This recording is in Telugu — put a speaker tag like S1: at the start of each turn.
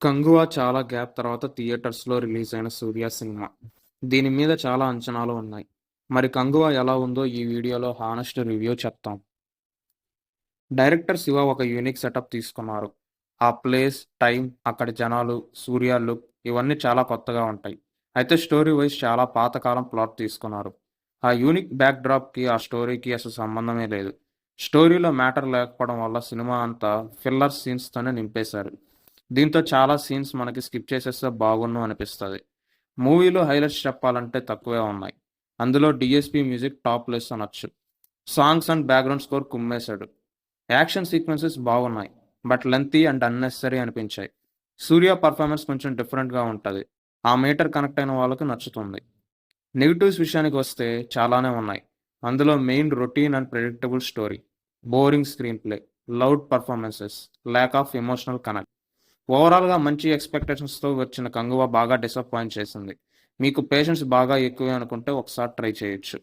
S1: 'కంగువ' చాలా గ్యాప్ తర్వాత థియేటర్స్‌లో రిలీజ్ అయిన 'సూర్య' సినిమా. దీని మీద చాలా అంచనాలు ఉన్నాయి. మరి 'కంగువ' ఎలా ఉందో ఈ వీడియోలో హానెస్ట్ రివ్యూ చెప్తాం. డైరెక్టర్ శివ ఒక యూనిక్ సెటప్ తీసుకున్నారు. ఆ ప్లేస్, టైం, అక్కడి జనాలు, సూర్య లుక్ ఇవన్నీ చాలా కొత్తగా ఉంటాయి. అయితే స్టోరీ వైస్ చాలా పాతకాలం ప్లాట్ తీసుకున్నారు. ఆ యూనిక్ బ్యాక్ డ్రాప్‌కి ఆ స్టోరీకి అసలు సంబంధమే లేదు. స్టోరీలో మ్యాటర్ లేకపోవడం వల్ల సినిమా అంతా ఫిల్లర్ సీన్స్‌తోనే నింపేశారు. దీంతో చాలా సీన్స్ మనకి స్కిప్ చేసేస్తే బాగున్ను అనిపిస్తది. మూవీలో హైలైట్స్ చెప్పాలంటే తక్కువే ఉన్నాయి. అందులో డీఎస్‌పీ మ్యూజిక్ టాప్ ప్లేస్ అనొచ్చు. సాంగ్స్ అండ్ బ్యాక్‌గ్రౌండ్ స్కోర్ కుమ్మేశాడు. యాక్షన్ సీక్వెన్సెస్ బాగున్నాయి. బట్ లెంతీ అండ్ అన్నెసెసరీ అనిపించాయి. సూర్య పర్ఫార్మెన్స్ కొంచెం డిఫరెంట్‌గా ఉంటది. ఆ మీటర్ కనెక్ట్ అయిన వాళ్ళకి నచ్చుతుంది. నెగెటివ్స్ విషయానికి వస్తే చాలానే ఉన్నాయి. అందులో main routine and predictable story, boring screen play, loud performances, lack of emotional connect. ఓవరాల్‌గా మంచి ఎక్స్‌పెక్టేషన్స్‌తో వచ్చిన 'కంగువ' బాగా డిసప్పాయింట్ చేసింది. మీకు పేషెన్స్ బాగా ఎక్కువే అనుకుంటే ఒకసారి ట్రై చేయొచ్చు.